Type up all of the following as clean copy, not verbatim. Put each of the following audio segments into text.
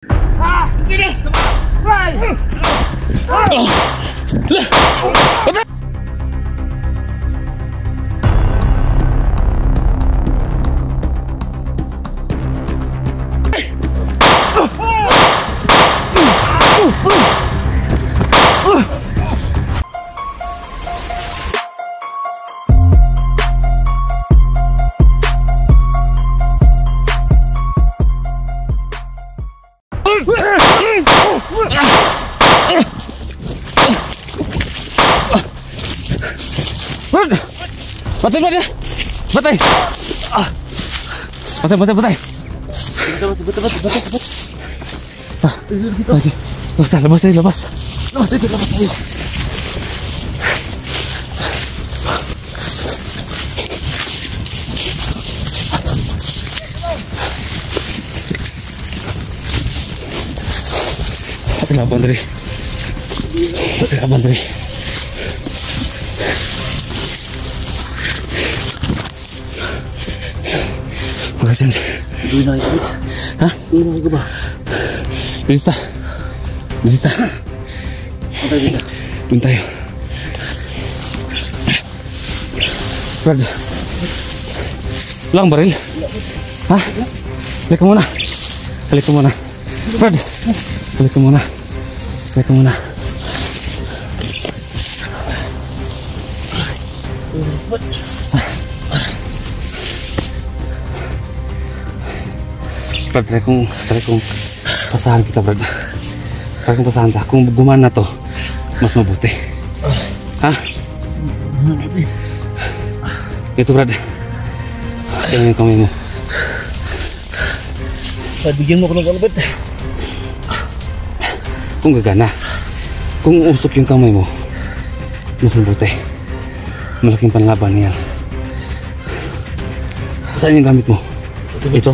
Sige! Right! Batay ba dia? Batay. Batay, batay, batay. Lepas, lepas tayo, lepas. Lepas tayo. Laban dari. Laban dari. Makasih. Duit na ikut. Hah? Duit na ikut ba? Bisa. Bisa. Apa bisa? Doon tayo. Brad. Lang baril. Hah? Balik ka muna. Balik ka muna. Brad. Balik ka muna. Balik ka muna. Brad, try kong pasahan kita, Brad. Try kong pasahan ta. Kung gumana to, mas mabuti. Ha? Ito, Brad. Tingnan yung kamay mo. Bigyan mo ko ng kalabit. Kung gagana, kung usok yung kamay mo, mas mabuti. Malaking panlaban niyan. Saan yung gamit mo? Ito.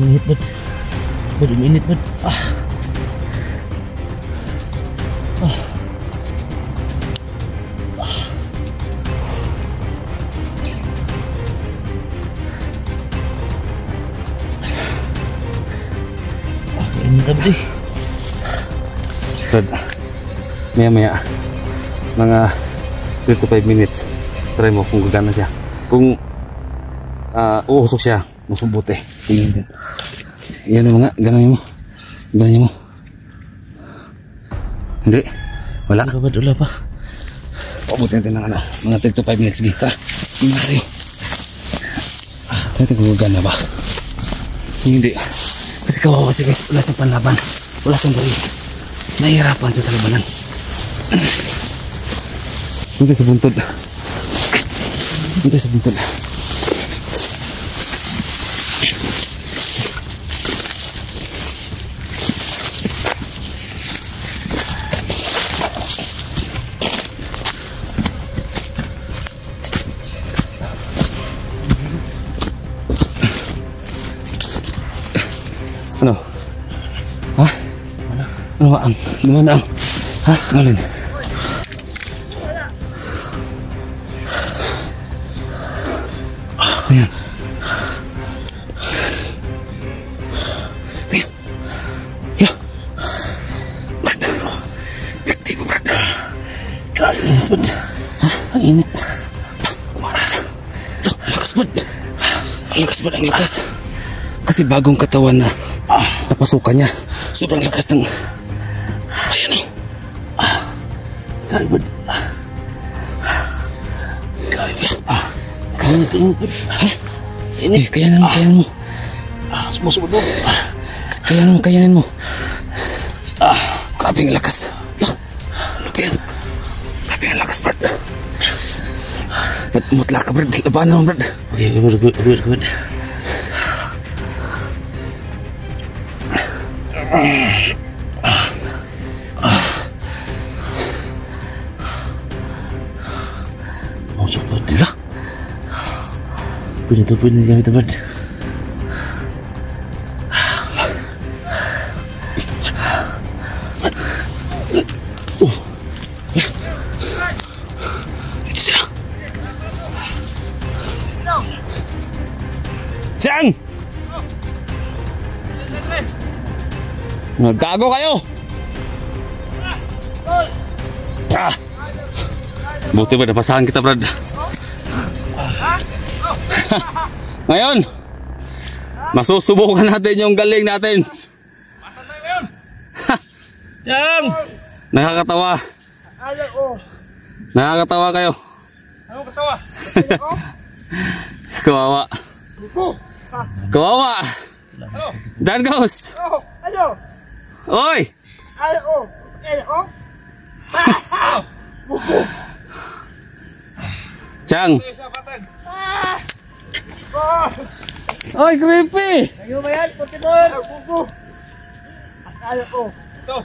Init bud. Bud, init bud. Init bud. Brad, maya-maya, mga 3 to 5 minutes, try mo kung gagana siya. Kung uusok siya, mas mabuti. Tingnan. Yan mo nga, gano'n mo. Gano'n mo. Hindi. Wala. Wala pa. Pabuti natin ng mga 3 to 5 minutes. Sige, tara. Tingnan tayo. Tayo kung gana ba? Hindi. Kasi kawawa siya guys. Wala siyang panlaban. Wala siyang baril. Nahihirapan siya sa labanan. Punta sa buntod. Punta sa buntod. Ano? Ha? Ano ba ang? Gimana ang? Ha? Ngalin? Ayan. Ayan. Ya. Brad. Bikti mo, Brad. Kainit bud. Ha? Ang init. Kumana siya. Lakas, Brad. Ang lakas, Brad. Ang lakas. Kasi bagong katawan na napasukan niya. Sobrang lakas ng... Ayan o. Kainit bud. Kainit bud. Ha? Init. Kayanin mo, kayanin mo. Sumusubod mo. Kayanin mo, kayanin mo. Grabe ang lakas. Ano kaya? Grabe ang lakas, Brad. Mutla ka, Brad. Labanan mo, Brad. Okay, good. Masuk bud lah. Pwede gamit bud. Dito sila. Chang! Nagkago kayo! Ah! Buti ba napasahan kita, Brad? Ngayon, masusubukan natin yung galing natin. Chang! Nakakatawa. Nakakatawa kayo. Ano katawa? Kawawa. Kawawa. Dan Ghost. Ano? Oy! Ano? Ano? Chang. Oy, creepy. Ayaw ba yan? Pokemon! Bubo! Akala ko. Ito.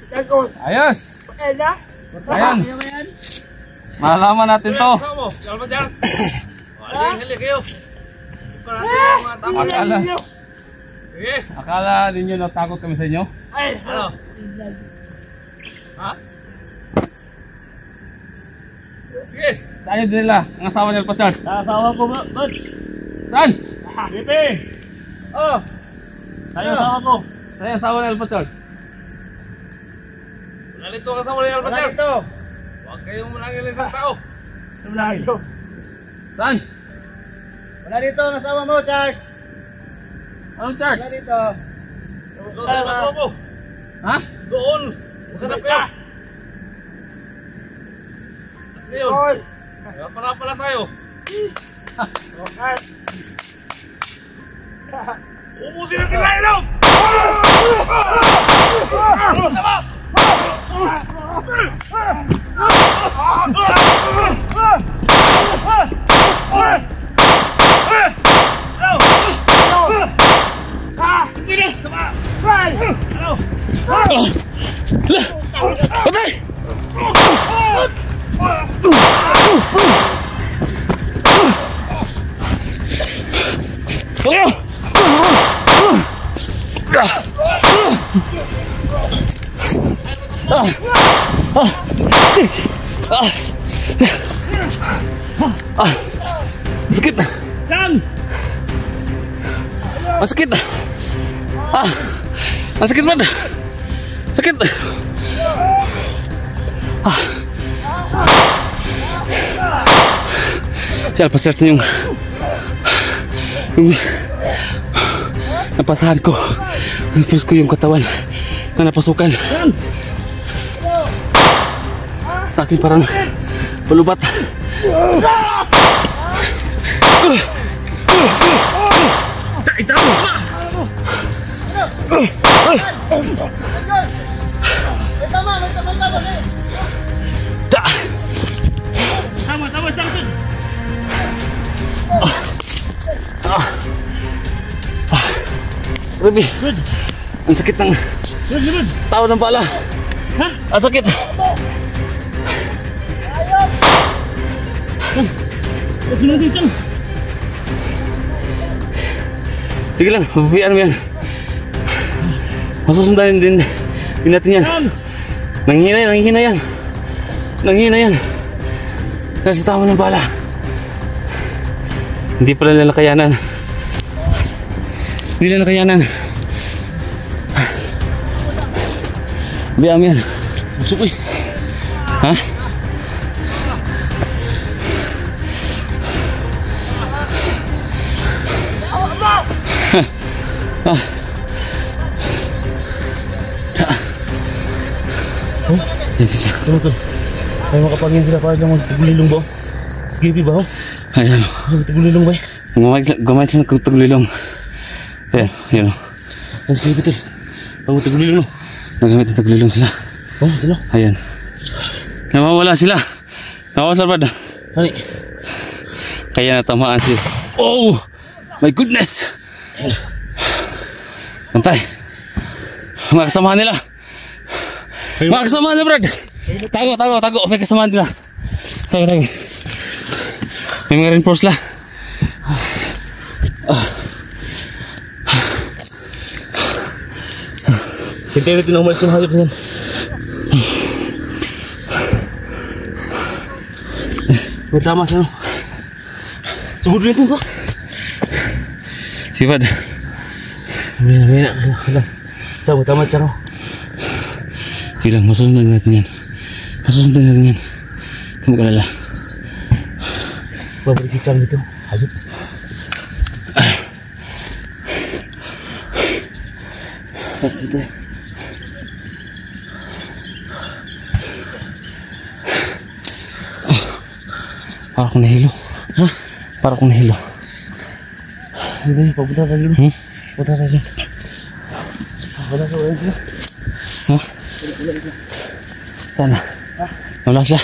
Akala ko. Ayos. Ela? Ayan. Ayaw ba yan? Malalaman natin to. Kalma dyan. Hali kayo. Akala ninyo natakot kami sa inyo? Ay, ano? Ha? Sige. Tayo din nila, ang asawa nila pa Charles. Asawa ko ba? Bud? Saan? Bibi! Oh! Tayo asawa ko. Tayo ang asawa nila pa Charles. Nalito ka sa wala yung albaters. Huwag kayong manangil isang tao. Nalito. Saan? Wala dito ang asawa mo, Charles. Anong Charles? Wala dito. Doon sa asawa mo. Ha? Doon. Maghanap kayo. Ngayon. Para tayo. Okay. Ubusin natin lang ilaw! Sakit. Chang! Sakit. Ang sakit man. Sakit. Siya, paserte yung napasahan ko. Napus ko yung katawan na napasukan. Sa akin parang palubat. Tama, Chang! Ruby, ang sakit ng tao ng pala. Ha? Ang sakit. Chang! Sige lang, mababayaan mo yan. Masusundan din natin yan. Nanghihina yan. Nanghihina yan. Dahil sa tao ng bala. Hindi pala nila nakayanan. Hindi nila nakayanan. Bayaan mo yan. Magsukoy. Ha? Yan siya. Ano to? Ay makapangin sila para lang magtagulilong ba? Sige ba? Ayan. Magtagulilong ba? Gumamit sila ng tagulilong. Ayan. Ayan. Ang sige betul. Ang magtagulilong no? Nagamit ng tagulilong sila. Oh, ito no? Ayan. Nawawala sila. Nawawala sila brad. Hani? Kaya natamaan sila. Oh! My goodness! Bantay. Mga kasamahan nila. Mga kasamahan nila brad. Tago. May kasamahan nila. Tago. May mga reinforce la. Hintay natin ang umalis yung hayop niyan. May tama siya, no? Sugod rin ito, Sipad. May na. Tiyan, may tama siya, no? Sige lang, masusundan natin yan. Masusundan natin yan. Kamu kalala. Babalik si Chang dito. Hayop. Sige. Para akong nahilo. Ha? Para akong nahilo. Hindi, papunta tayo dun. Papunta tayo dun. Papunta tayo dun. Ha? Sana. Wala siya.